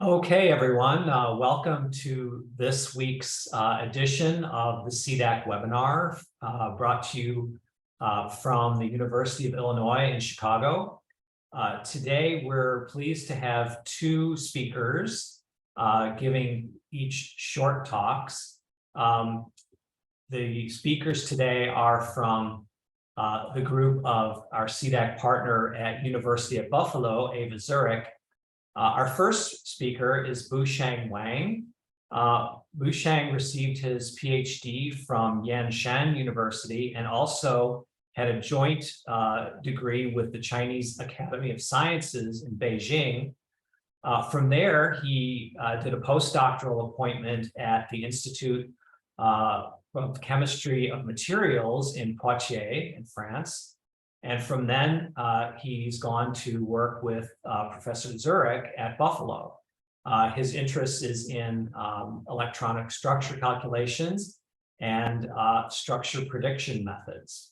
Okay, everyone, welcome to this week's edition of the CDAC webinar brought to you from the University of Illinois in Chicago. Today, we're pleased to have two speakers giving each short talks. The speakers today are from the group of our CDAC partner at University of Buffalo, Ava Zurich. Our first speaker is Busheng Wang. Busheng received his PhD from Yanshan University and also had a joint degree with the Chinese Academy of Sciences in Beijing. From there, he did a postdoctoral appointment at the Institute of Chemistry of Materials in Poitiers in France. And from then, he's gone to work with Professor Zurich at Buffalo. His interest is in electronic structure calculations and structure prediction methods.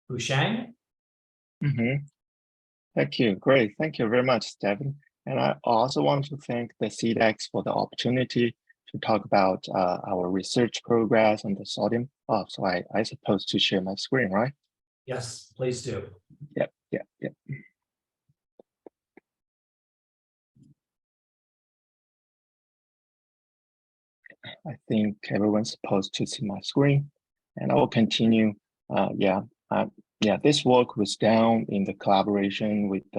Busheng? Thank you. Great. Thank you very much, Stephen. And I also want to thank the CDAC for the opportunity to talk about our research progress on the sodium. Oh, so I suppose to share my screen, right? Yes, please do. Yep. I think everyone's supposed to see my screen, and I will continue. This work was done in the collaboration with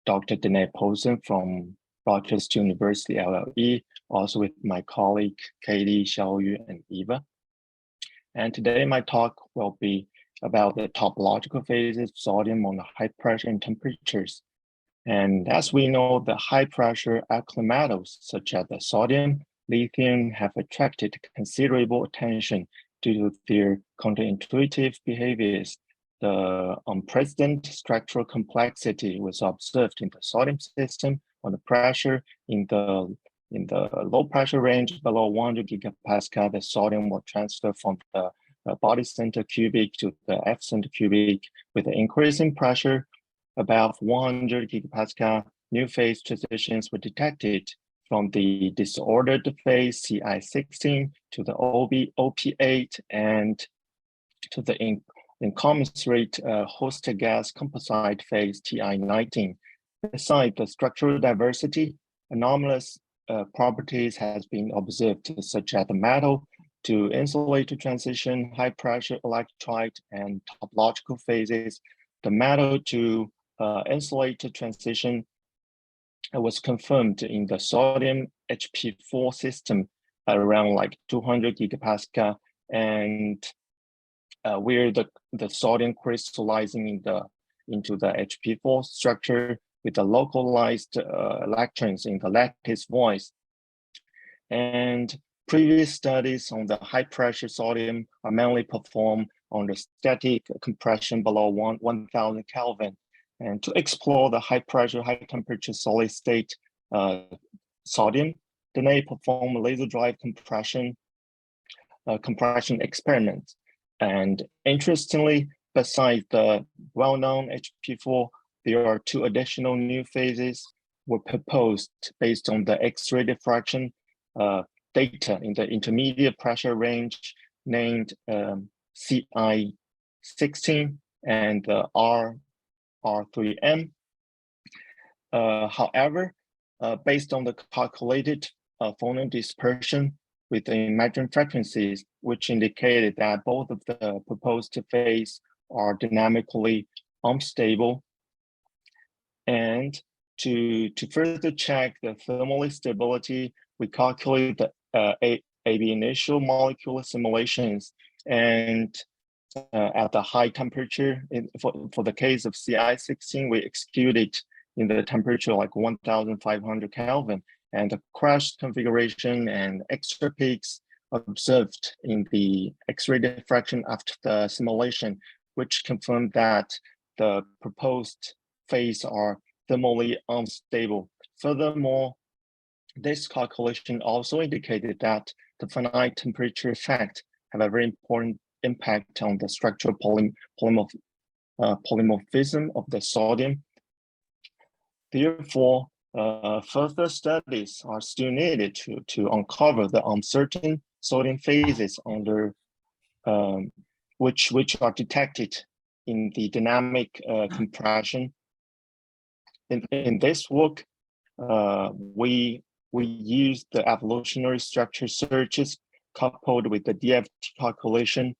Dr. Danae Posen from Rochester University LLE, also with my colleague Katie, Xiaoyu, and Eva. And today my talk will be about the topological phases of sodium on the high pressure and temperatures. And as we know, the high pressure alkali metals such as the sodium, lithium have attracted considerable attention due to their counterintuitive behaviors. The unprecedented structural complexity was observed in the sodium system on the pressure in the low pressure range below 100 gigapascal. The sodium will transfer from the body center cubic to the F center cubic with the increasing pressure above 100 gigapascal. New phase transitions were detected from the disordered phase CI16 to the OP8 and to the incommensurate host gas composite phase TI19. Besides the structural diversity, anomalous properties has been observed, such as the metal to insulator transition, high pressure electrolyte, and topological phases. The metal to insulator transition was confirmed in the sodium HP4 system at around like 200 gigapascal, and where the sodium crystallizing into the HP4 structure with the localized electrons in the lattice voids. And previous studies on the high pressure sodium are mainly performed on the static compression below 1000 Kelvin. And to explore the high pressure, high temperature solid state sodium, Danae performed laser drive compression experiments. And interestingly, besides the well-known HP4, there are two additional new phases were proposed based on the X-ray diffraction data in the intermediate pressure range named CI16 and the R3M. However, based on the calculated phonon dispersion with the imagined frequencies, which indicated that both of the proposed phase are dynamically unstable. And to further check the thermal stability, we calculate the AB initial molecular simulations, and at the high temperature, for the case of CI16, we executed in the temperature like 1500 Kelvin, and the crash configuration and extra peaks observed in the X-ray diffraction after the simulation, which confirmed that the proposed phase are thermally unstable. Furthermore, this calculation also indicated that the finite temperature effect have a very important impact on the structural polymorphism of the sodium. Therefore, Further studies are still needed to uncover the uncertain sodium phases under which are detected in the dynamic compression. In this work, we use the evolutionary structure searches coupled with the DFT calculation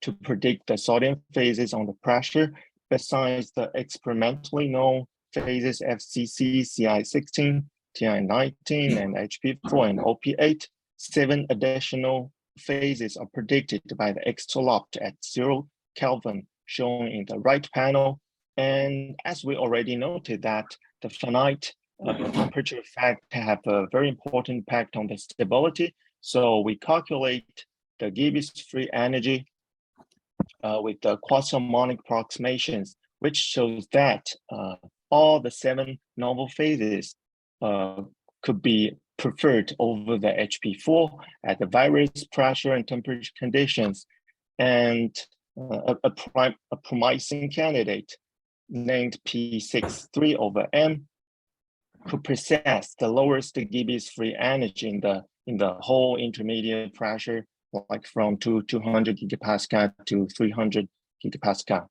to predict the sodium phases under pressure, besides the experimentally known phases FCC, CI16, TI19, and HP4 and OP8. 7 additional phases are predicted by the extolopt at 0 Kelvin, shown in the right panel. And as we already noted that the finite temperature effect have a very important impact on the stability. So we calculate the Gibbs free energy with the quasi-harmonic approximations, which shows that all the 7 novel phases could be preferred over the HP4 at the various pressure and temperature conditions. And a promising candidate named P63 over M could possess the lowest Gibbs free energy in the whole intermediate pressure, like from 200 gigapascal to 300 gigapascal.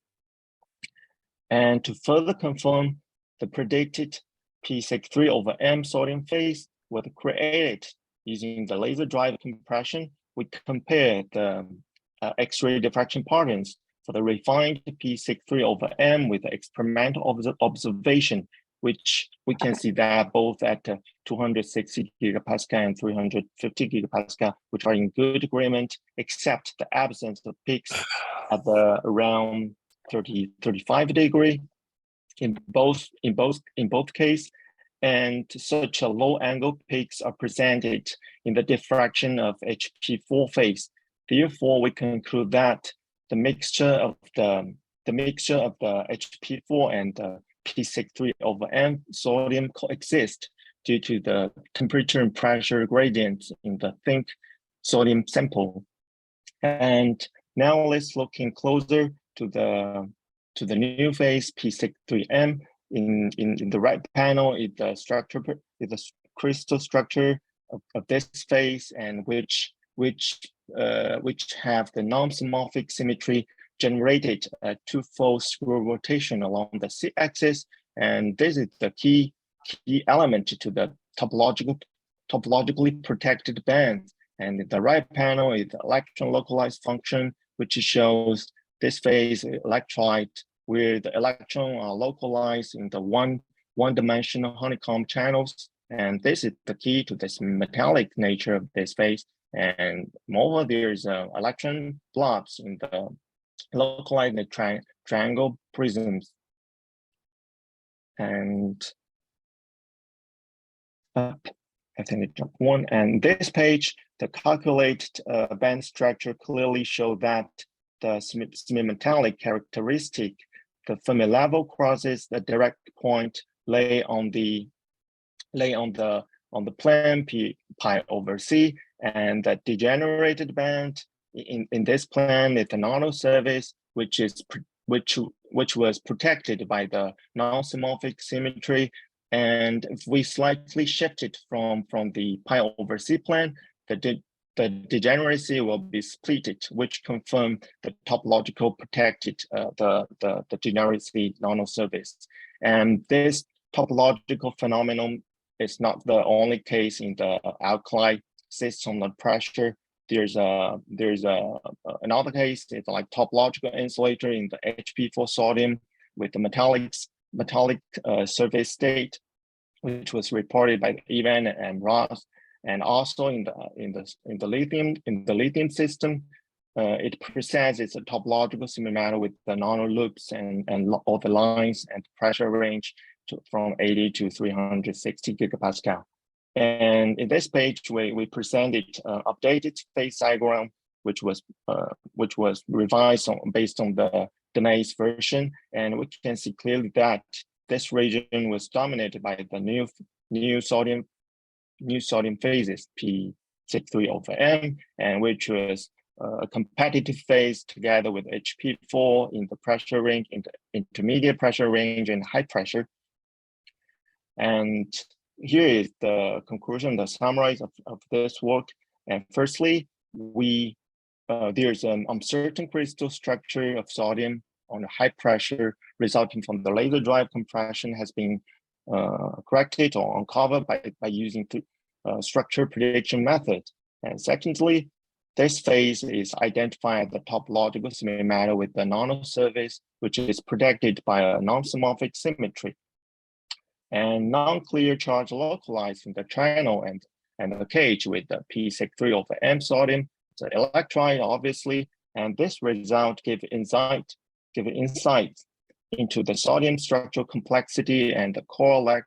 And to further confirm the predicted P63 over M sodium phase was created using the laser drive compression. We compare the X-ray diffraction patterns for the refined P63 over M with the experimental observation, which we can see that both at 260 gigapascal and 350 gigapascal, which are in good agreement, except the absence of peaks at the around 35 degree in both cases. And such a low angle peaks are presented in the diffraction of HP4 phase. Therefore, we conclude that the mixture of the HP4 and the P63 over M sodium coexist due to the temperature and pressure gradients in the thin sodium sample. And now let's look in closer to the new phase P63M. In the right panel is the structure, is the crystal structure of this phase, and which have the non-symmorphic symmetry generated a twofold screw rotation along the z-axis, and this is the key element to the topologically protected band. And the right panel is the electron localized function, which shows this phase electrolyte where the electrons are localized in the one-dimensional honeycomb channels. And this is the key to this metallic nature of this phase. And moreover, there's electron blobs in the localized triangle prisms. And I think it jumped one. And this page, the calculated band structure clearly show that the semi-metallic characteristic, the Fermi level crosses the direct point lay on the plane P pi over C, and the degenerated band in this plane is the nano surface, which was protected by the non-symmorphic symmetry. And if we slightly shift it from the pi over C plane, the degeneracy will be splitted, which confirm the topological protected the degeneracy nanosurface. And this topological phenomenon is not the only case in the alkali system of pressure. There's another case. It's like topological insulator in the HP4 sodium with the metallic surface state, which was reported by Ivan and Ross. And also in the lithium system, it presents its topological similarity with the nano loops and all the lines and pressure range from 80 to 360 gigapascal. And in this page, we presented updated phase diagram, which was revised based on the Denay's version, and we can see clearly that this region was dominated by the new sodium phases P63 over M, and which was a competitive phase together with HP4 in the pressure range, in the intermediate pressure range and high pressure. And here is the conclusion, the summary of this work. And firstly, there's an uncertain crystal structure of sodium on high pressure resulting from the laser drive compression has been corrected or uncovered by using structure prediction method. And secondly, this phase is identified at the topological symmetry matter with the nanosurface, which is protected by a non-symmorphic symmetry. And non-clear charge localized in the channel and the cage with the P63 over M sodium, the electrolyte obviously, and this result give insight into the sodium structural complexity and the core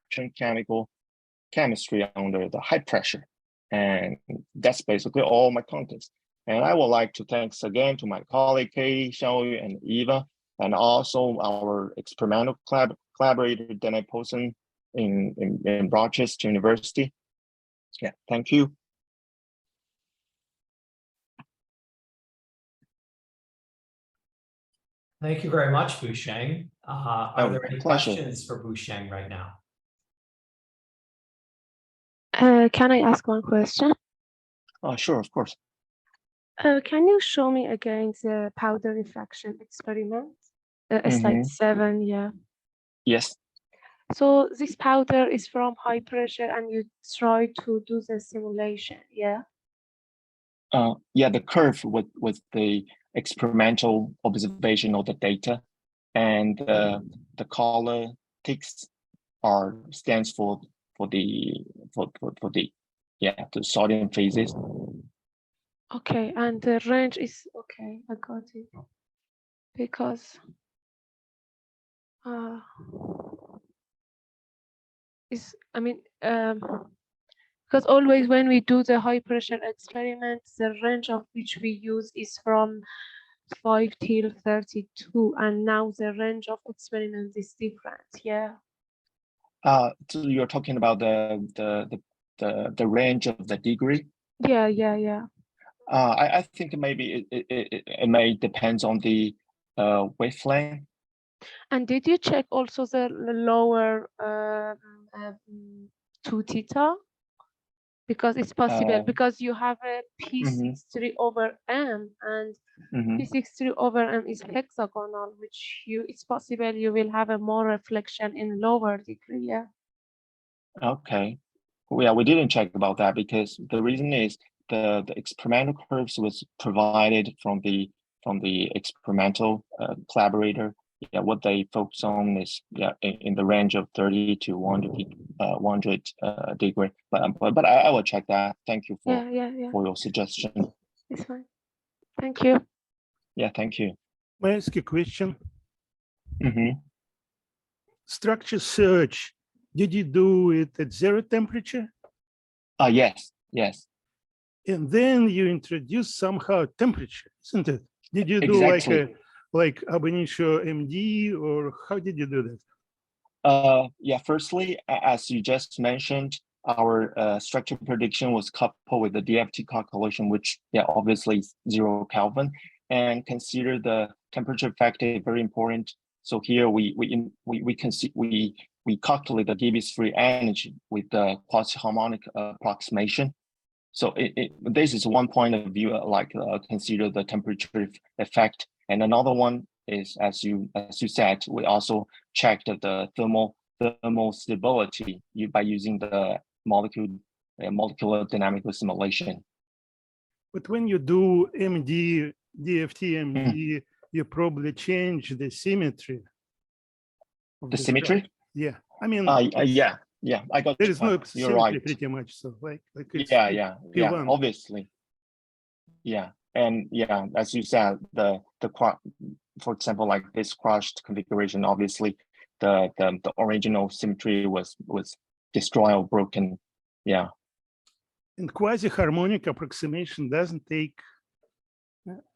chemistry under the high pressure. And that's basically all my contents. And I would like to thanks again to my colleague Katie, Xiaoyu, and Eva, and also our experimental collaborator Dene Posen in Rochester University. Yeah, thank you. Thank you very much, Busheng. Are there any pleasure. questions for Busheng right now? Can I ask one question? Sure, of course. Can you show me again the powder refraction experiment? Slide 7, yeah. Yes. So this powder is from high pressure and you try to do the simulation, yeah? Yeah, the curve with the experimental observation of the data, and the color ticks stands for the sodium phases. Okay, and the range is okay. I got it because because always when we do the high pressure experiments, the range of which we use is from 5 till 32, and now the range of experiments is different. Yeah. So you're talking about the range of the degree? Yeah. I think maybe it may depends on the wavelength. And did you check also the lower 2 theta? Because it's possible, because you have a P63 over M, and P63 over M is hexagonal, which it's possible you will have a more reflection in lower degree, yeah. Okay. Yeah, we didn't check about that because the reason is the experimental curves was provided from the experimental collaborator. Yeah, what they focus on is in the range of 30 to 100 degree. But I will check that. Thank you for your suggestion. It's fine. Thank you. Yeah, thank you. May I ask a question? Structure search, did you do it at 0 temperature? Yes. And then you introduce somehow temperature, isn't it? Did you do like ab initio MD, or how did you do that? Yeah, firstly, as you just mentioned, our structure prediction was coupled with the DFT calculation, which obviously is 0 Kelvin, and consider the temperature factor very important. So here we calculate the Gibbs free energy with the quasi-harmonic approximation. So this is one point of view, consider the temperature effect. And another one is, as you said, we also checked the thermal stability by using the molecular dynamical simulation. But when you do MD, DFT MD, you probably change the symmetry. The symmetry? Structure. Yeah, I mean. Yeah, I got. There is no symmetry, right. pretty much. So like it's yeah, P1. obviously. Yeah, and as you said, for example, like this crushed configuration, obviously the original symmetry was destroyed or broken. Yeah. And quasi-harmonic approximation doesn't take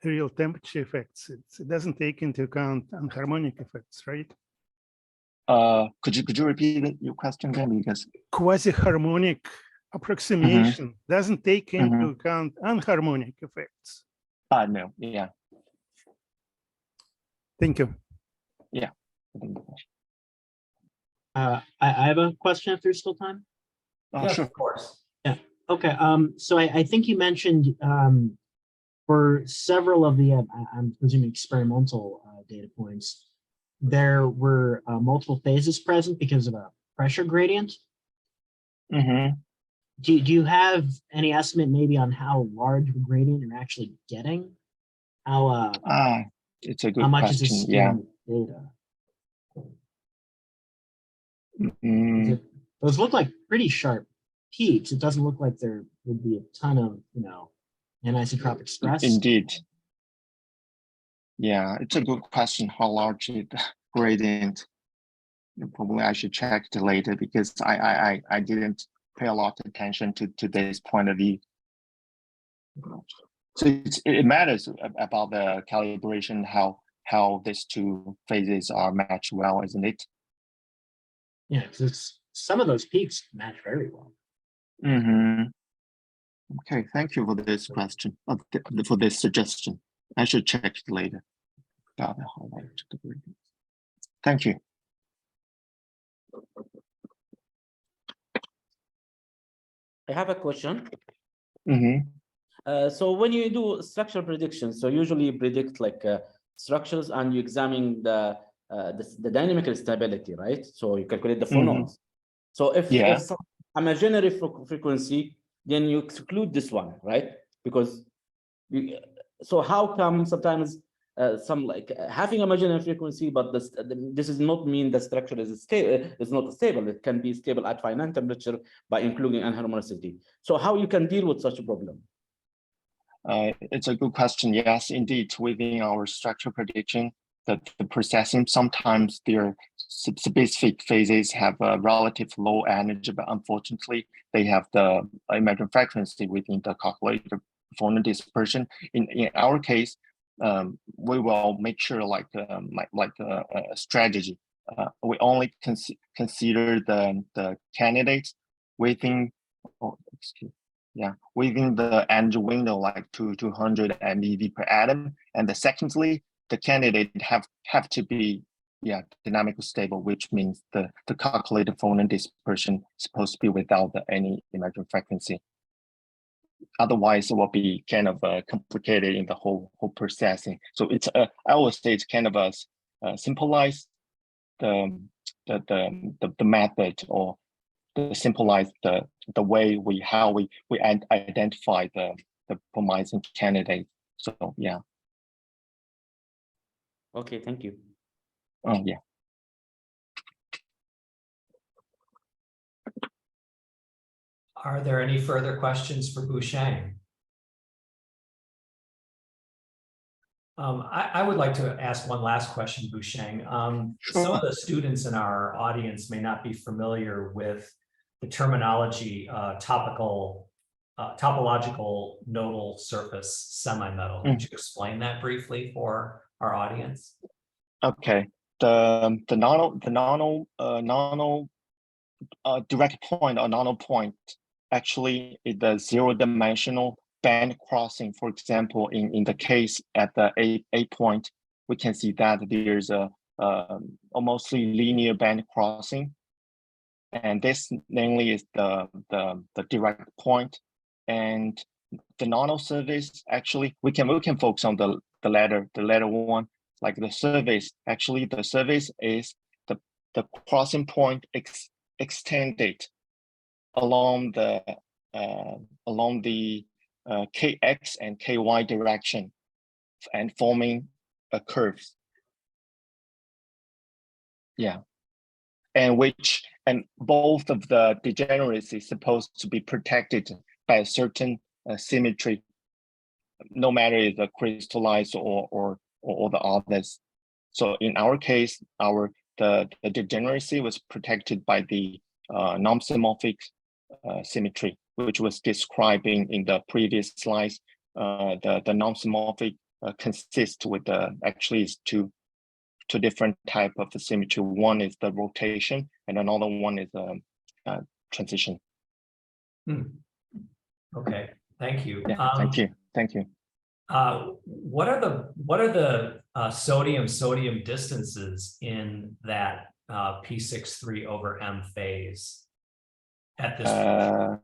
real temperature effects. It doesn't take into account anharmonic effects, right? Could you repeat your question again? Because quasi-harmonic approximation doesn't take into account anharmonic effects. No, yeah. Thank you. Yeah. I have a question if there's still time. Yes, Sure. of course. Okay, so I think you mentioned for several of the, I'm presuming experimental data points, there were multiple phases present because of a pressure gradient. Mm-hmm. Do you have any estimate maybe on how large of a gradient you're actually getting? How It's a good how much question. is this Yeah. data? Mm, Those look like pretty sharp peaks. It doesn't look like there would be a ton of, anisotropic stress. indeed. Yeah, it's a good question. How large is the gradient? Probably I should check it later because I didn't pay a lot of attention to this point of view. So it matters about the calibration, how these two phases are matched well, isn't it? Yeah, because some of those peaks match very well. Mm-hmm. Okay, thank you for this question, for this suggestion. I should check it later. About how large the gradient. Thank you. I have a question. Mm-hmm. So when you do structural prediction, so usually you predict like structures and you examine the dynamical stability, right? So you calculate the phonons. So if some imaginary frequency, then you exclude this one, right? Because so how come sometimes some like having imaginary frequency, but this does not mean the structure is stable, is not stable. It can be stable at finite temperature by including anharmonicity. So how you can deal with such a problem? It's a good question. Yes, indeed, within our structure prediction, the processing, sometimes their specific phases have a relative low energy, but unfortunately, they have the imaginary frequency within the calculated phonon dispersion. In our case, we will make sure like a strategy. We only consider the candidates within, within the energy window, like 200 MeV per atom. And secondly, the candidate have to be dynamically stable, which means the calculated phonon dispersion is supposed to be without any imaginary frequency. Otherwise, it will be kind of complicated in the whole processing. So it's I would say it's kind of a simplifies the method, or symbolize the way we identify the promising candidate. So yeah. Okay, thank you. Oh yeah. Are there any further questions for Busheng? I would like to ask one last question, Busheng. Sure. Some of the students in our audience may not be familiar with the terminology topological nodal surface semi-metal. Could you explain that briefly for our audience? Okay. The nano direct point or nano point actually is the zero-dimensional band crossing. For example, in the case at the A point, we can see that there's a almost linear band crossing, and this mainly is the direct point. And the nano surface, actually we can focus on the latter one, like the surface. Actually, the surface is the crossing point extended along the kx and ky direction and forming a curve. Yeah, and both of the degeneracy is supposed to be protected by a certain symmetry, no matter if the crystallized or the others. So in our case, the degeneracy was protected by the non-symmorphic symmetry, which was described in the previous slides. The non-symmorphic consists with actually is two different type of the symmetry. One is the rotation, and another one is transition. Okay, thank you. Yeah, thank you. What are the sodium distances in that P63 over M phase at this point?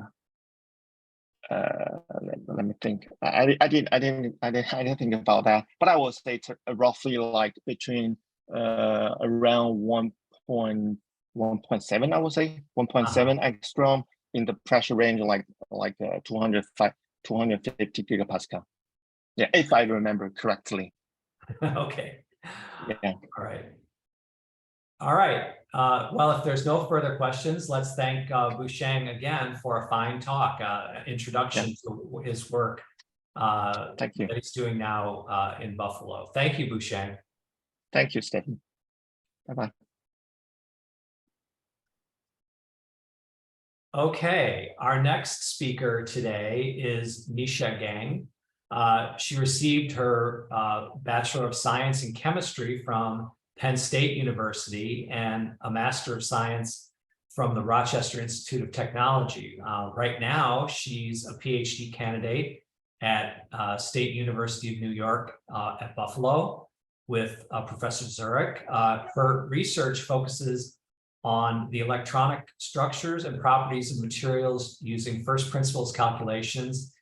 Let me think. I didn't think about that, but I would say roughly like between around 1.7. I would say 1.7 angstrom in the pressure range, like 250 gigapascal. Yeah, if I remember correctly. Okay. Yeah. All right. Well, if there's no further questions, let's thank Busheng again for a fine talk, introduction to his work Thank you. that he's doing now in Buffalo. Thank you, Busheng. Thank you, Stephen. Bye-bye. Okay, our next speaker today is Nisha Geng. She received her Bachelor of Science in Chemistry from Penn State University and a Master of Science from the Rochester Institute of Technology. Right now, she's a PhD candidate at State University of New York at Buffalo with Professor Zurich. Her research focuses on the electronic structures and properties of materials using first principles calculations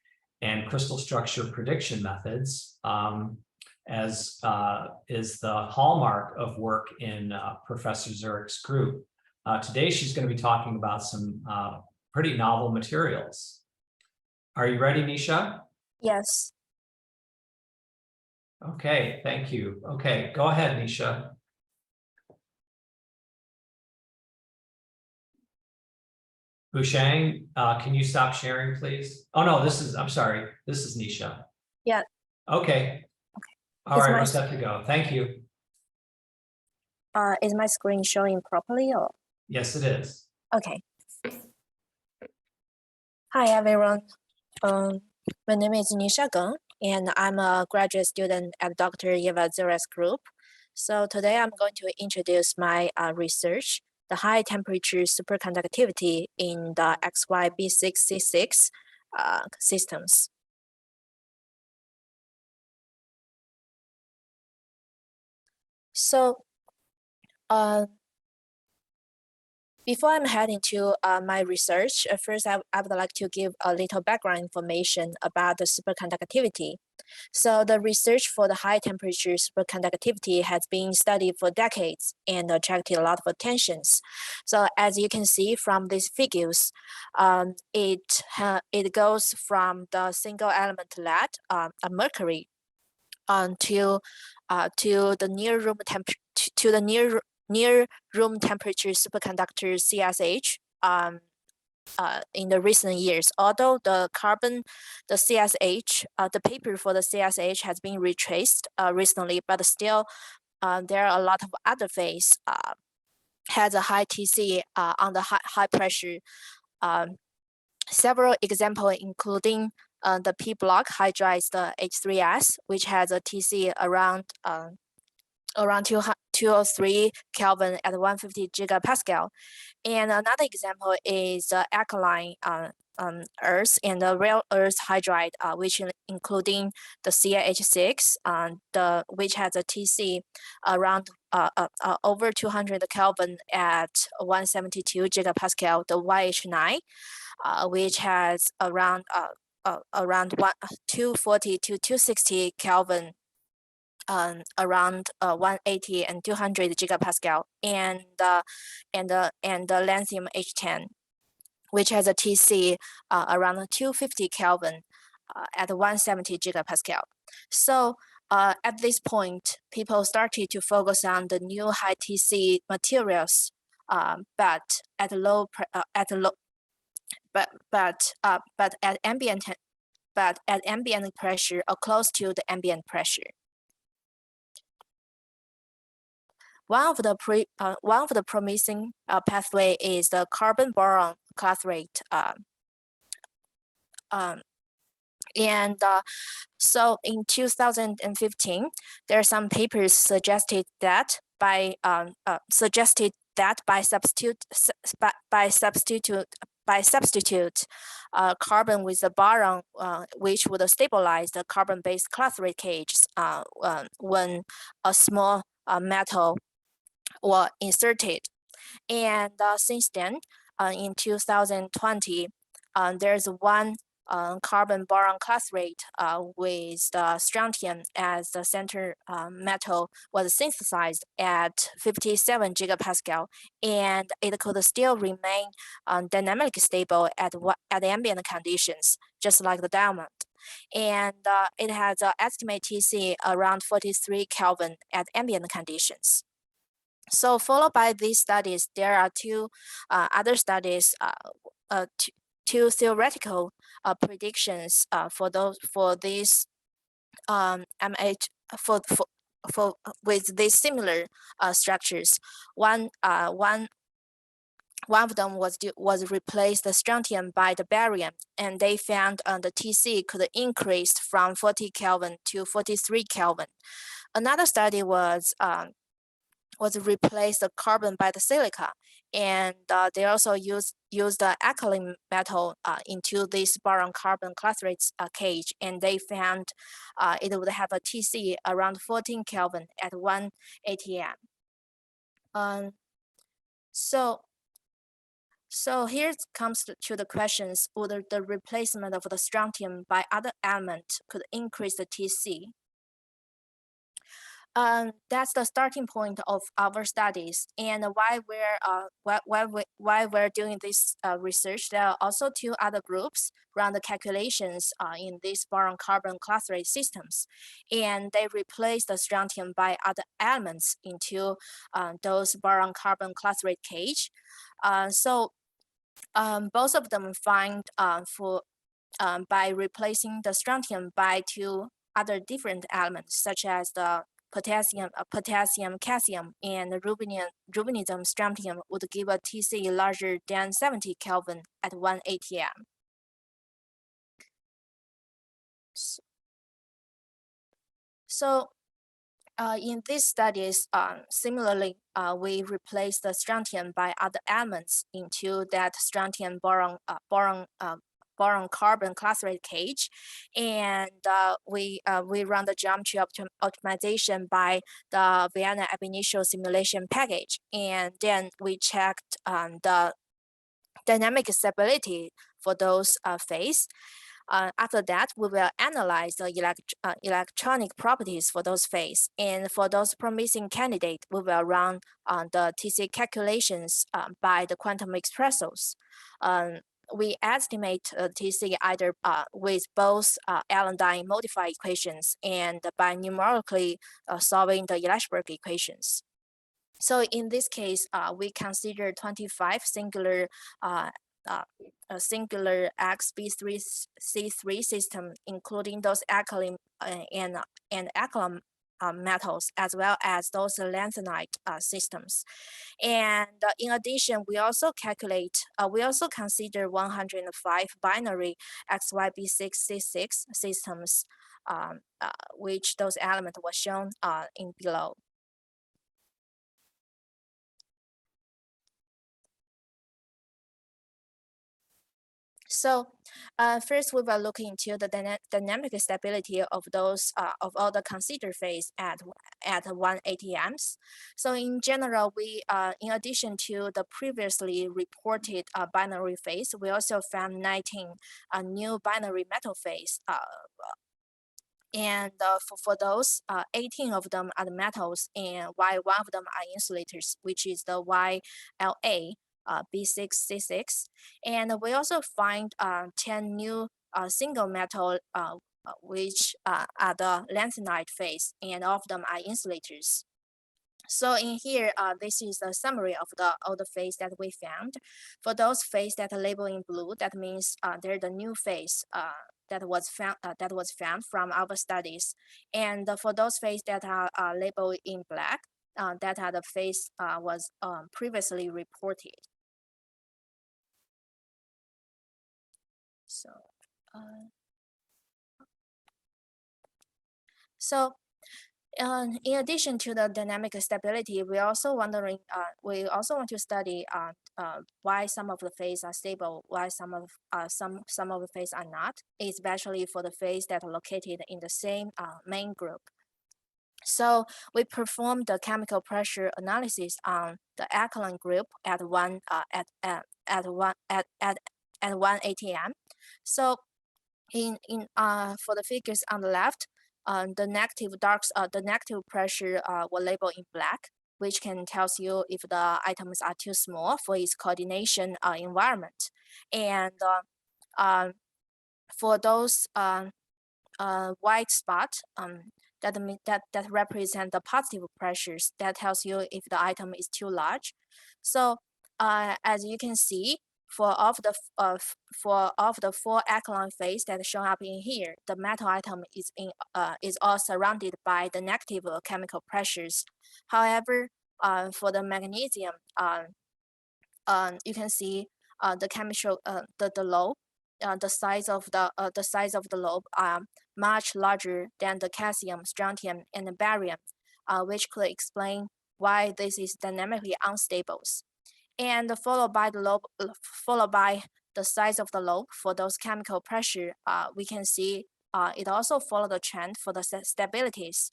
and crystal structure prediction methods, as is the hallmark of work in Professor Zurich's group. Today, she's going to be talking about some pretty novel materials. Are you ready, Nisha? Yes. Okay, thank you. Okay, go ahead, Nisha. Busheng, can you stop sharing, please? Oh, no, I'm sorry. This is Nisha. Yeah. Okay. All right, we're set to go. Thank you. Is my screen showing properly or? Yes, it is. Okay. Hi, everyone. My name is Nisha Geng, and I'm a graduate student at Dr. Eva Zurich's group. So today I'm going to introduce my research, the high temperature superconductivity in the XY-B6C6 systems. So before I'm heading to my research, first I would like to give a little background information about the superconductivity. So the research for the high temperature superconductivity has been studied for decades and attracted a lot of attentions. So as you can see from these figures, it goes from the single element lead, mercury, to the near room temperature superconductor CSH in the recent years. Although the CSH, the paper for the CSH has been retraced recently, but still there are a lot of other phase has a high TC on the high pressure. Several examples including the P block hydrides, the H3S, which has a TC around 203 Kelvin at 150 gigapascal. And another example is alkaline earth and the rare earth hydride, which including the CaH6, which has a TC around over 200 Kelvin at 172 gigapascal, the YH9, which has around 240 to 260 Kelvin, around 180 and 200 gigapascal, and the lithium H10, which has a TC around 250 Kelvin at 170 gigapascal. So at this point, people started to focus on the new high TC materials, but at ambient pressure or close to the ambient pressure. One of the promising pathway is the carbon boron clathrate, so in 2015, there are some papers suggested that by by substitute carbon with the boron, which would stabilize the carbon-based clathrate cages when a small metal was inserted. And since then, in 2020, there's one carbon boron clathrate with the strontium as the center metal was synthesized at 57 gigapascal, and it could still remain dynamically stable at ambient conditions, just like the diamond. And it has an estimated TC around 43 Kelvin at ambient conditions. So followed by these studies, there are two other studies, two theoretical predictions for these MH with these similar structures. One of them was replaced the strontium by the barium, and they found the TC could increase from 40 Kelvin to 43 Kelvin. Another study was replace the carbon by the silica, and they also used the alkaline metal into this boron carbon clathrates cage, and they found it would have a TC around 14 Kelvin at 1 ATM. So here comes to the questions: whether the replacement of the strontium by other element could increase the TC. That's the starting point of our studies, and why we're doing this research. There are also two other groups run the calculations in these boron carbon clathrate systems, and they replace the strontium by other elements into those boron carbon clathrate cage. Both of them find by replacing the strontium by two other different elements, such as the potassium, calcium, and rubidium strontium would give a TC larger than 70 Kelvin at 1 ATM. So in these studies, similarly, we replace the strontium by other elements into that strontium boron carbon clathrate cage, and we run the geometry optimization by the Vienna ab initio simulation package, and then we checked the dynamic stability for those phase. After that, we will analyze the electronic properties for those phase, and for those promising candidates, we will run the TC calculations by the quantum expressos. We estimate TC either with both Allen-Dine modified equations and by numerically solving the Ellsberg equations. So in this case, we consider 25 singular a singular XB3C3 system, including those alkaline and alkaline metals, as well as those lanthanide systems. And in addition, we also consider 105 binary XYB6C6 systems, which those elements were shown in below. So first, we will look into the dynamic stability of those of all the considered phase at 1 ATMs. So in general, we in addition to the previously reported binary phase, we also found 19 new binary metal phase. And for those, 18 of them are the metals, and while one of them are insulators, which is the YLA. B6C6, and we also find 10 new single metal which are the lanthanide phase, and all of them are insulators. So in here, this is a summary of all the phase that we found. For those phase that are labeled in blue, that means they're the new phase that was found from our studies, and for those phase that are labeled in black, that are the phase was previously reported. So In addition to the dynamic stability, we also want to study why some of the phase are stable, why some of the phase are not, especially for the phase that are located in the same main group. So we performed the chemical pressure analysis on the alkaline group at 1 atm. So for the figures on the left, the negative pressure were labeled in black, which can tells you if the items are too small for its coordination environment. And for those white spot, that represent the positive pressures, that tells you if the item is too large. So as you can see, for the 4 alkaline phase that shown up in here, the metal atom is all surrounded by the negative chemical pressures. However, for the magnesium, you can see the chemical the lobe, the size of the lobe are much larger than the calcium, strontium, and the barium, which could explain why this is dynamically unstable. And followed by the size of the lobe for those chemical pressure, we can see it also follow the trend for the stabilities.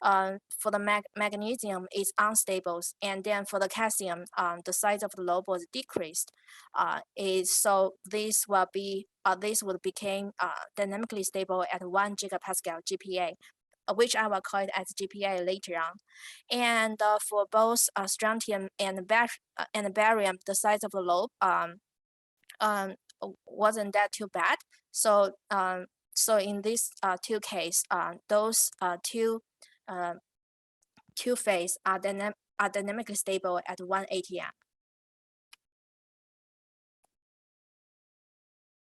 For the magnesium is unstable, and then for the calcium, the size of the lobe was decreased. So this would become dynamically stable at 1 gigapascal GPa, which I will call it as GPa later on. And for both strontium and barium, the size of the lobe wasn't that too bad. So so in these two cases, those two phase are dynamically stable at 1 atm.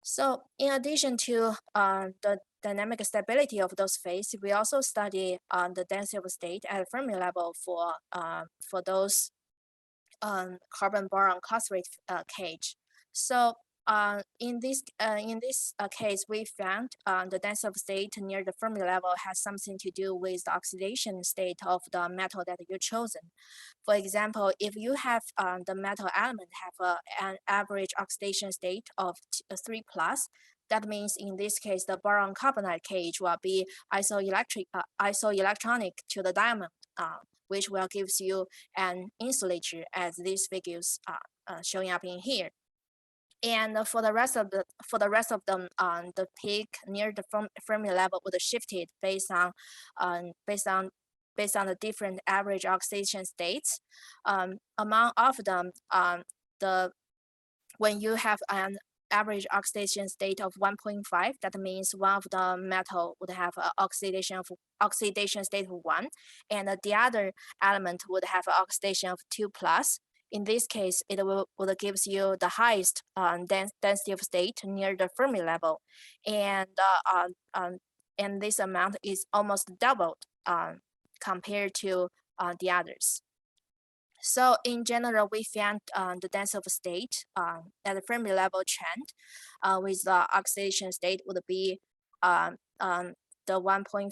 So in addition to the dynamic stability of those phases, we also study the density of state at Fermi level for those carbon boron chloride cage. So in this case, we found the density of state near the Fermi level has something to do with the oxidation state of the metal that you chosen. For example, if you have the metal element have an average oxidation state of 3+, that means in this case, the boron carbonate cage will be isoelectronic to the diamond, which will gives you an insulator as these figures showing up in here. And for the rest of them, the peak near the Fermi level would have shifted based on the different average oxidation states. Among of them, when you have an average oxidation state of 1.5, that means one of the metal would have an oxidation state of 1, and the other element would have an oxidation of 2+. In this case, it will gives you the highest density of state near the Fermi level, and this amount is almost doubled compared to the others. So in general, we found the density of state at the Fermi level trend with the oxidation state would be the 1.5.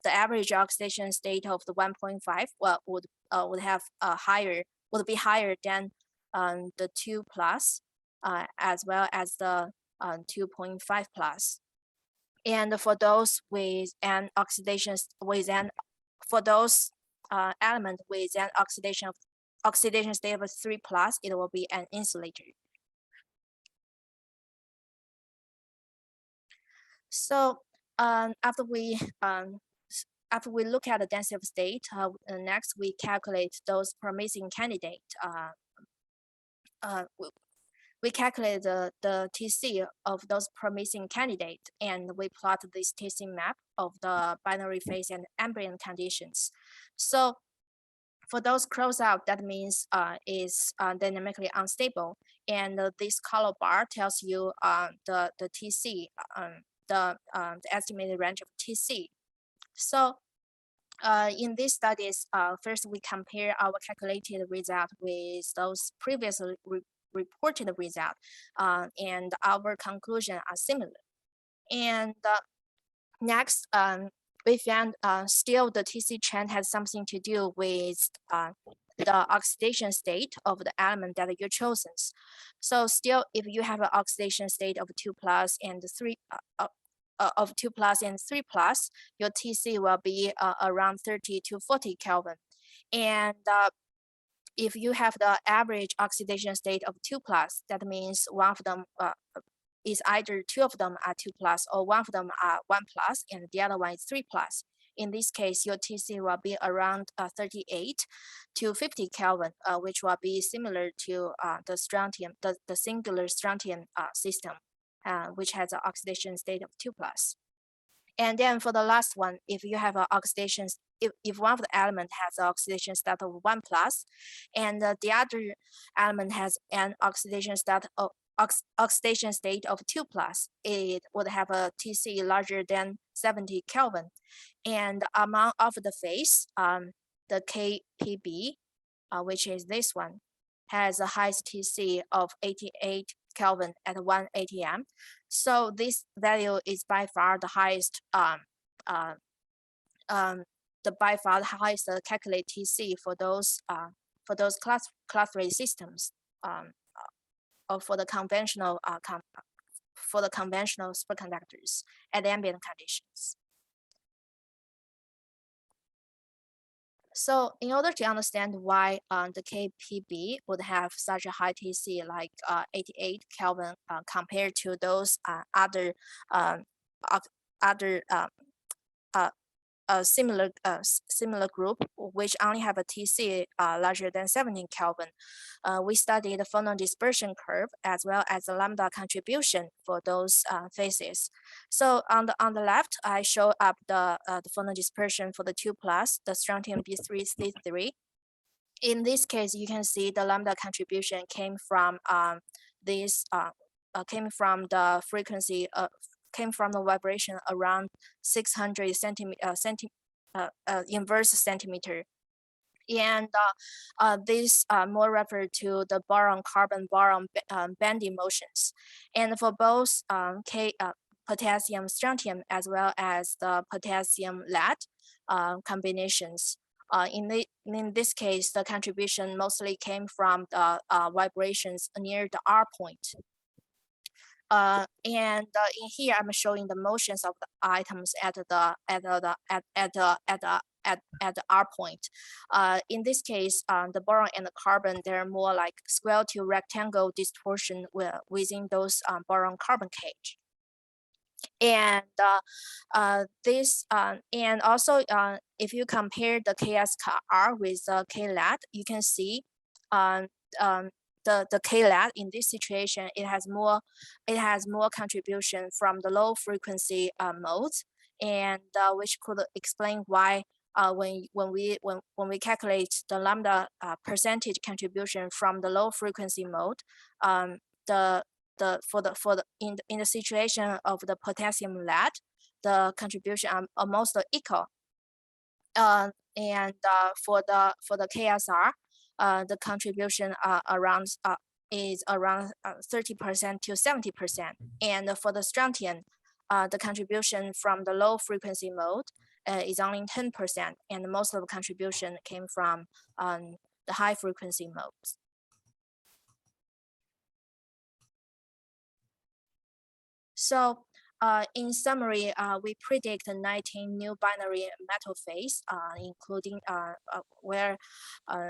The average oxidation state of the 1.5 would have would be higher than the 2+, as well as the 2.5+. And for those with an oxidation for those element with an oxidation state of 3+, it will be an insulator. So after we look at the density of state, next we calculate those promising candidate. We calculate the TC of those promising candidates, and we plot this TC map of the binary phase and ambient conditions. So for those close out, that means is dynamically unstable, and this color bar tells you the TC, the estimated range of TC. So in these studies, first we compare our calculated result with those previously reported result, and our conclusion are similar. And next, we found still the TC trend has something to do with the oxidation state of the element that you chosen. So still, if you have an oxidation state of 2+ and 3 of 2+ and 3+, your TC will be around 30 to 40 Kelvin. And if you have the average oxidation state of 2+, that means one of them is either 2 of them are 2+ or one of them are 1+, and the other one is 3+. In this case, your TC will be around 38 to 50 Kelvin, which will be similar to the strontium, the singular strontium system, which has an oxidation state of 2+. And then for the last one, if you have an oxidation, if one of the element has an oxidation state of 1+, and the other element has an oxidation state of 2+, it would have a TC larger than 70 Kelvin. And among of the phase, the KPB, which is this one, has the highest TC of 88 Kelvin at 1 atm. So this value is by far the highest, by far the highest calculated TC for those class 3 systems, or for the conventional superconductors at ambient conditions. So in order to understand why the KPB would have such a high TC like 88 Kelvin compared to those other similar group which only have a TC larger than 17 Kelvin, we studied the phonon dispersion curve as well as the lambda contribution for those phases. So on the left, I show up the phonon dispersion for the 2+, the strontium B3C3. In this case, you can see the lambda contribution came from the frequency came from the vibration around 600 inverse centimeter. And this more refer to the boron-carbon bending motions. And for both potassium strontium as well as the potassium lead combinations, in this case, the contribution mostly came from the vibrations near the R point. And in here, I'm showing the motions of the items at the R point. In this case, the boron and the carbon, they're more like square to rectangle distortion within those boron-carbon cage. And and also if you compare the KSR with the KLAD, you can see the KLAD in this situation, it has more contribution from the low frequency modes, and which could explain why when we calculate the lambda percentage contribution from the low frequency mode, in the situation of the potassium lead, the contribution are almost equal. And for the KSR, the contribution is around 30% to 70%. And for the strontium, the contribution from the low frequency mode is only 10%, and most of the contribution came from the high frequency modes. So in summary, we predict 19 new binary metal phase, including where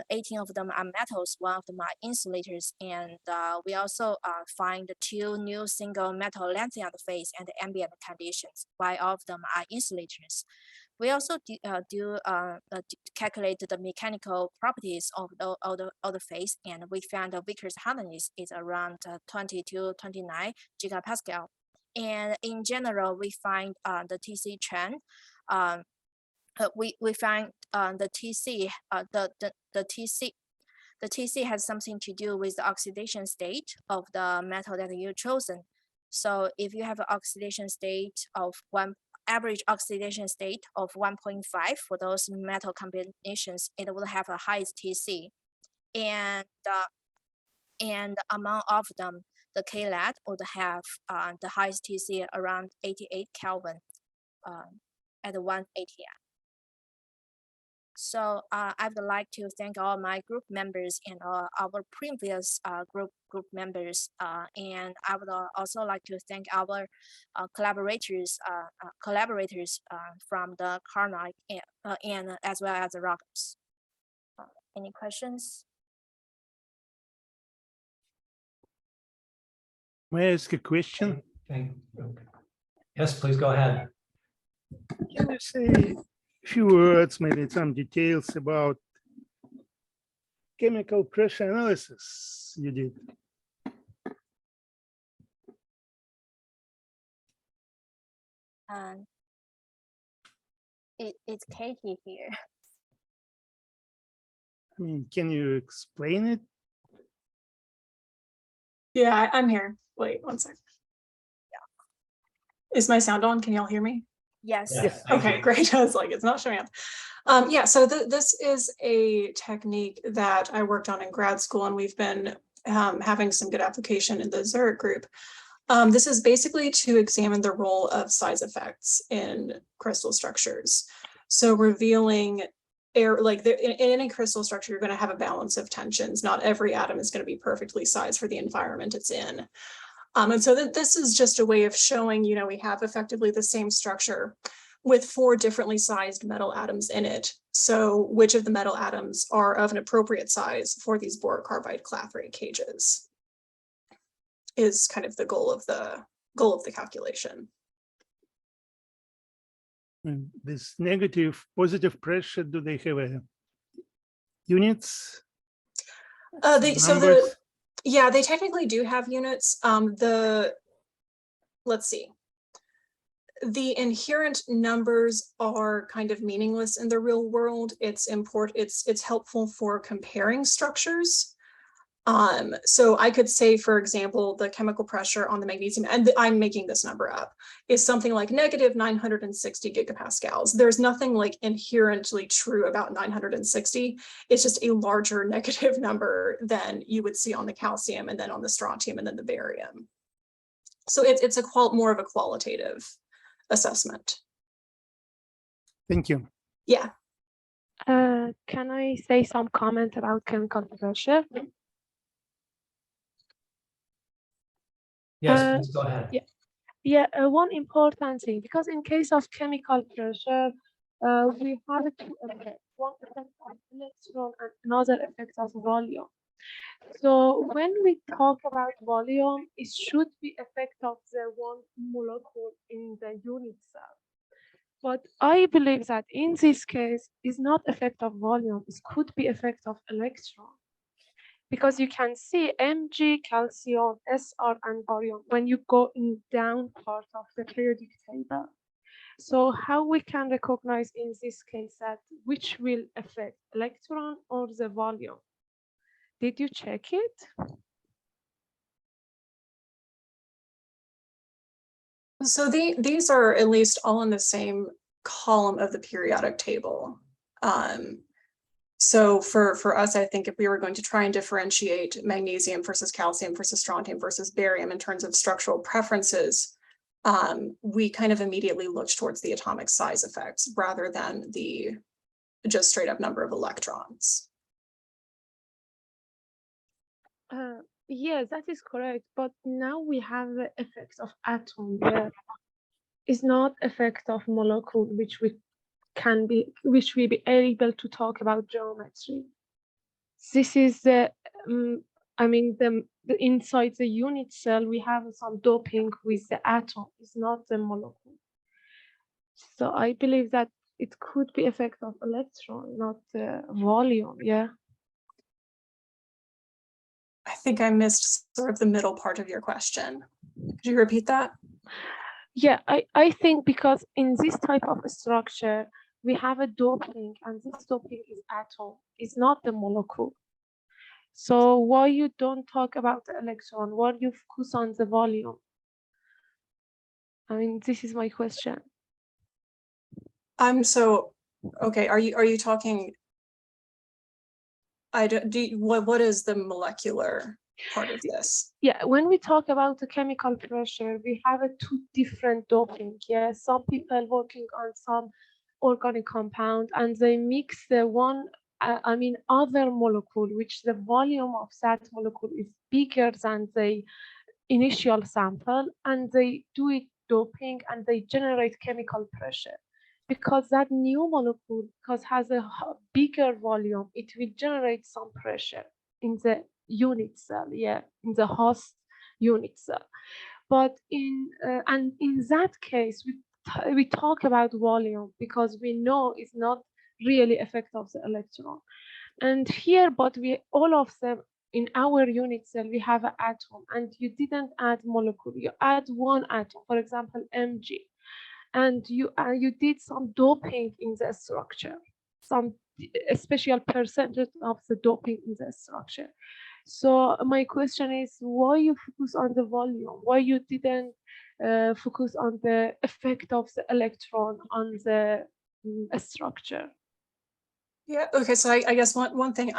18 of them are metals, 1 of them are insulators, and we also find 2 new single metal lanthanide phase and ambient conditions, while all of them are insulators. We also calculate the mechanical properties of the phase, and we found the Vickers hardness is around 20 to 29 gigapascal. And in general, we find the TC trend. We find the TC has something to do with the oxidation state of the metal that you chosen. So if you have an oxidation state of average oxidation state of 1.5 for those metal combinations, it will have a highest TC. And among all of them, the KLAD would have the highest TC around 88 Kelvin. at 1 ATM. So I would like to thank all my group members and our previous group members, and I would also like to thank our collaborators from the Carnage and as well as the Rockers. Any questions? May I ask a question? Okay. Yes, please go ahead. Can you say a few words, maybe some details about chemical pressure analysis you did? It's Katie here. I mean, can you explain it? Yeah, I'm here. Wait, one second. Yeah. Is my sound on? Can y'all hear me? Yes. Yes. Okay, great. I was like, it's not showing up. Yeah, so this is a technique that I worked on in grad school, and we've been having some good application in the Zurich group. This is basically to examine the role of size effects in crystal structures. So revealing air, like in any crystal structure, you're going to have a balance of tensions. Not every atom is going to be perfectly sized for the environment it's in. And so this is just a way of showing, you know, we have effectively the same structure with 4 differently sized metal atoms in it. So which of the metal atoms are of an appropriate size for these boron carbide clathrate cages is kind of the goal of the calculation. And this negative, positive pressure, do they have units? Yeah, they technically do have units. Let's see. The inherent numbers are kind of meaningless in the real world. It's helpful for comparing structures. So I could say, for example, the chemical pressure on the magnesium, and I'm making this number up, is something like negative 960 gigapascals. There's nothing like inherently true about 960. It's just a larger negative number than you would see on the calcium and then on the strontium and then the barium. So it's more of a qualitative assessment. Thank you. Yeah. Can I say some comment about chemical pressure? Yes, please go ahead. Yeah, one important thing, because in case of chemical pressure, we have 2 effects. One effect of electron and another effect of volume. So when we talk about volume, it should be effect of the one molecule in the unit cell. But I believe that in this case, it's not effect of volume, it could be effect of electron. Because you can see Mg, calcium, Sr, and barium when you go in down part of the periodic table. So how we can recognize in this case that which will affect electron or the volume? Did you check it? So these are at least all in the same column of the periodic table. So for us, I think if we were going to try and differentiate magnesium versus calcium versus strontium versus barium in terms of structural preferences, we kind of immediately looked towards the atomic size effects rather than the just straight up number of electrons. Yeah, that is correct. But now we have the effects of atom. Yeah, it's not effect of molecule, which we be able to talk about geometry. This is the, I mean, the inside the unit cell, we have some doping with the atom. It's not the molecule. So I believe that it could be effect of electron, not the volume. Yeah. I think I missed sort of the middle part of your question. Could you repeat that? Yeah, I think because in this type of structure, we have a doping, and this doping is atom, it's not the molecule. So why you don't talk about the electron? Why you focus on the volume? I mean, this is my question. Okay. Are you talking? What is the molecular part of this? Yeah, when we talk about the chemical pressure, we have two different doping. Yeah, some people working on some organic compound and they mix the one, other molecule, which the volume of that molecule is bigger than the initial sample, and they do it doping and they generate chemical pressure. Because that new molecule, because has a bigger volume, it will generate some pressure in the unit cell, yeah, in the host unit cell. But in that case, we talk about volume because we know it's not really effect of the electron. And here, but we all of them in our unit cell, we have an atom, and you didn't add molecule, you add one atom, for example, Mg, and you did some doping in the structure, some special percentage of the doping in the structure. So my question is, why you focus on the volume? Why you didn't focus on the effect of the electron on the structure? Yeah, okay, so I guess one thing,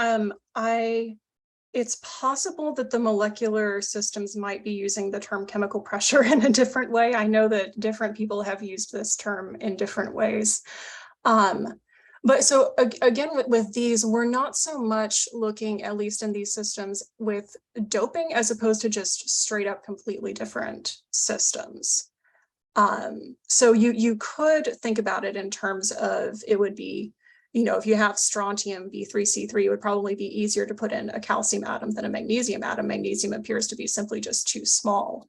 it's possible that the molecular systems might be using the term chemical pressure in a different way. I know that different people have used this term in different ways. But so again, with these, we're not so much looking, at least in these systems, with doping as opposed to just straight up completely different systems. So you could think about it in terms of, it would be, if you have strontium B3C3, it would probably be easier to put in a calcium atom than a magnesium atom. Magnesium appears to be simply just too small.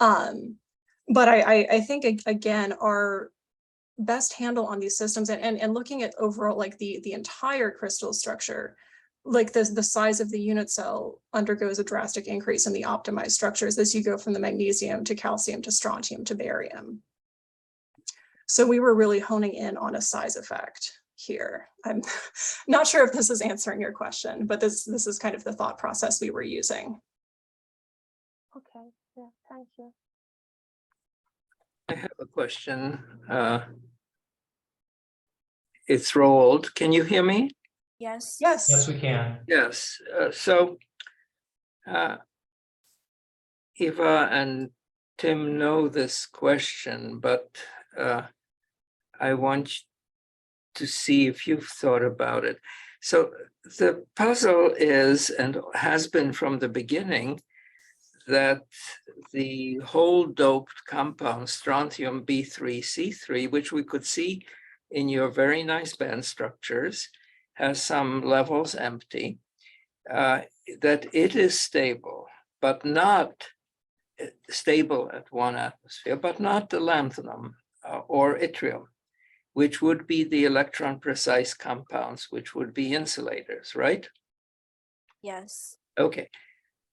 But I think, again, our best handle on these systems and looking at overall, like the entire crystal structure, like the size of the unit cell undergoes a drastic increase in the optimized structures as you go from the magnesium to calcium to strontium to barium. So we were really honing in on a size effect here. I'm not sure if this is answering your question, but this is kind of the thought process we were using. Okay, yeah, thank you. I have a question. It's Roald. Can you hear me? Yes. Yes. Yes, we can. Yes. So Eva and Tim know this question, but I want to see if you've thought about it. So the puzzle is, and has been from the beginning, that the whole doped compound, strontium B3C3, which we could see in your very nice band structures, has some levels empty, that it is stable, but not stable at 1 atmosphere, but not the lanthanum or yttrium, which would be the electron precise compounds, which would be insulators, right? Yes. Okay,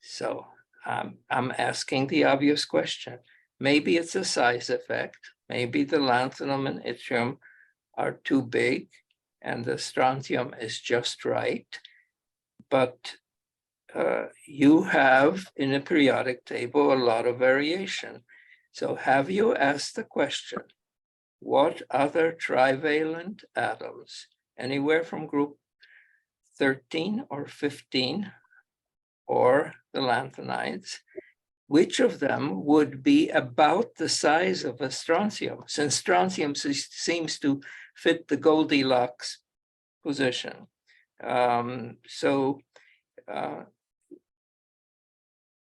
so I'm asking the obvious question. Maybe it's a size effect. Maybe the lanthanum and yttrium are too big and the strontium is just right. But you have in a periodic table a lot of variation. So have you asked the question, what other trivalent atoms, anywhere from group 13 or 15, or the lanthanides, which of them would be about the size of a strontium, since strontium seems to fit the Goldilocks position.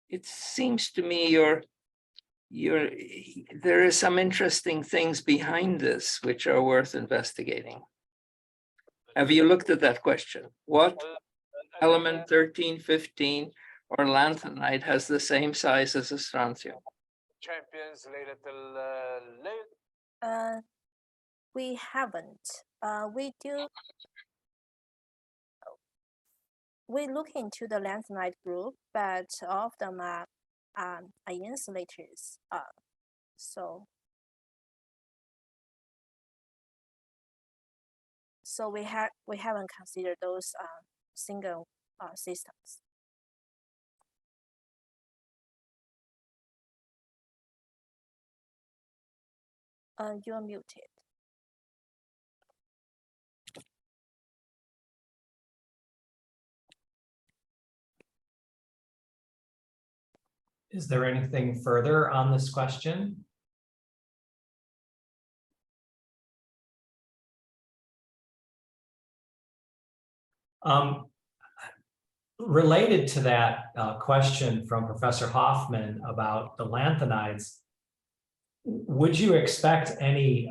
It seems to me there are some interesting things behind this which are worth investigating. Have you looked at that question? What element 13, 15, or lanthanide has the same size as a strontium? We haven't. We look into the lanthanide group, but all of them are insulators. So we haven't considered those single systems. You're muted. Is there anything further on this question? Related to that question from Professor Hoffman about the lanthanides, would you expect any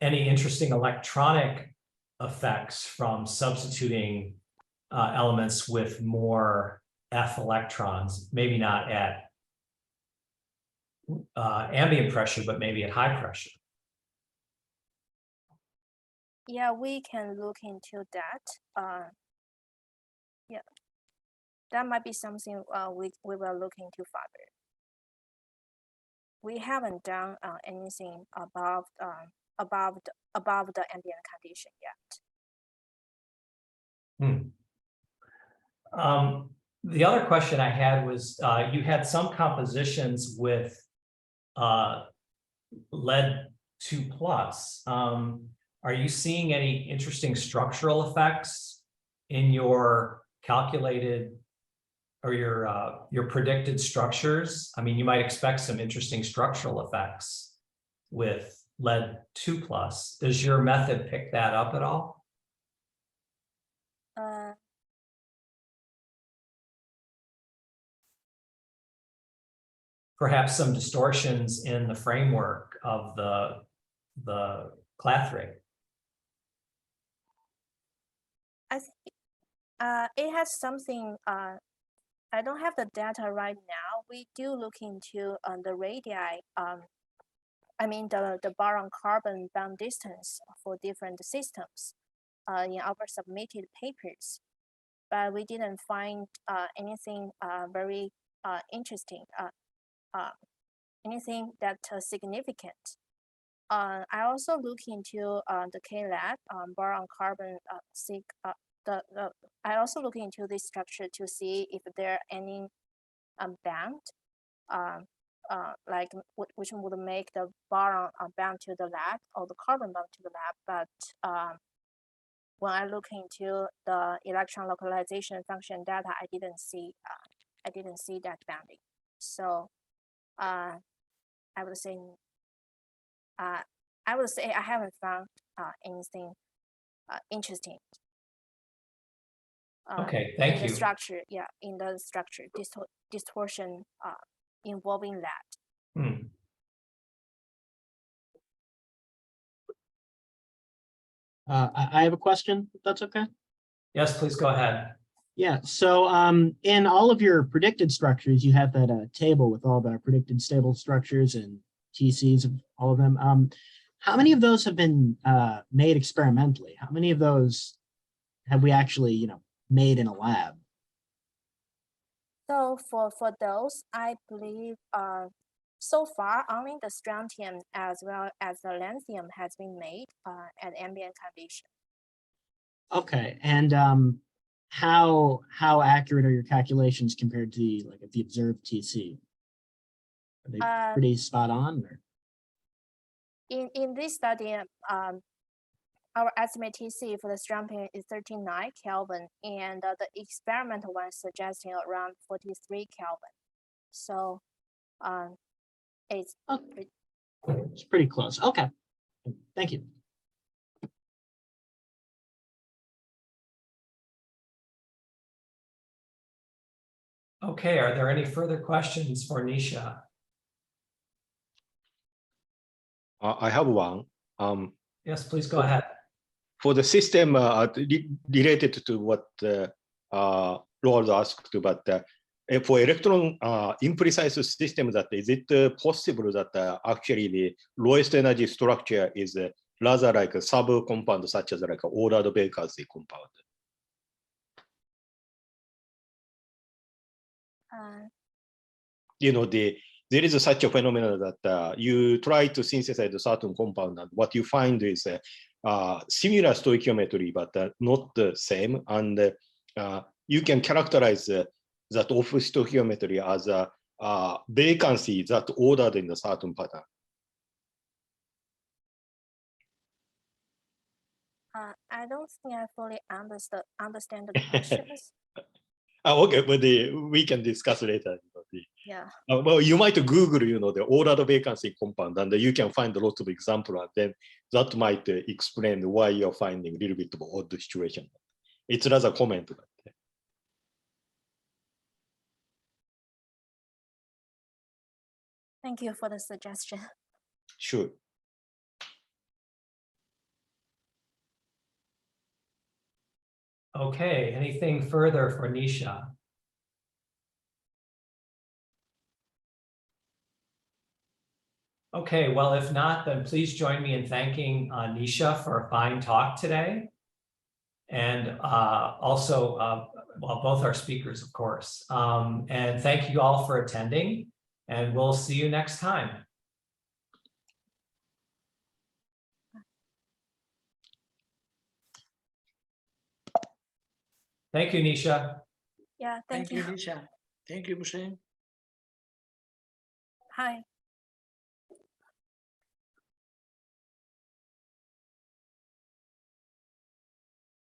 interesting electronic effects from substituting elements with more F electrons, maybe not at ambient pressure, but maybe at high pressure? Yeah, we can look into that. Yeah, that might be something we will look into further. We haven't done anything above the ambient condition yet. The other question I had was you had some compositions with lead 2+. Are you seeing any interesting structural effects in your calculated or your predicted structures? I mean, you might expect some interesting structural effects with lead 2+. Does your method pick that up at all? Perhaps some distortions in the framework of the clathrate. I think it has something. I don't have the data right now. We do look into the radii. I mean the boron carbon bond distance for different systems in our submitted papers, but we didn't find anything very interesting. Anything that significant. I also look into the KLAT boron carbon I also look into this structure to see if there are any band like which would make the boron bound to the lab or the carbon bound to the lab. But when I look into the electron localization function data, I didn't see that bounding. So I would say I haven't found anything interesting. Okay, thank you. In the structure, yeah, in the structure distortion involving that. I have a question, if that's okay. Yes, please go ahead. Yeah, so in all of your predicted structures, you have that table with all the predicted stable structures and TCs of all of them. How many of those have been made experimentally? How many of those have we actually, made in a lab? So for those, I believe so far only the strontium as well as the lanthanum has been made at ambient condition. Okay, and how accurate are your calculations compared to the observed TC? Are they pretty spot on? Or? In this study, our estimate TC for the strontium is 39 Kelvin, and the experimental one is suggesting around 43 Kelvin. So it's pretty close. Okay, thank you. Okay, are there any further questions for Nisha? I have one. Yes, please go ahead. For the system related to what Lord asked, but for electron imprecise system, that is it possible that actually the lowest energy structure is rather like a sub-compound, such as like ordered Baker's compound? There is such a phenomenon that you try to synthesize a certain compound, and what you find is similar stoichiometry, but not the same. And you can characterize that off stoichiometry as a vacancy that ordered in a certain pattern. I don't think I fully understand the questions. Okay, but we can discuss later. Yeah. Well, you might Google, the ordered vacancy compound, and you can find a lot of examples, and then that might explain why you're finding a little bit of odd situation. It's rather comment. Thank you for the suggestion. Sure. Okay, anything further for Nisha? Okay, well, if not, then please join me in thanking Nisha for a fine talk today. And also, well, both our speakers, of course. And thank you all for attending, and we'll see you next time. Thank you, Nisha. Yeah, thank you. Nisha. Thank you, Mushin. Hi.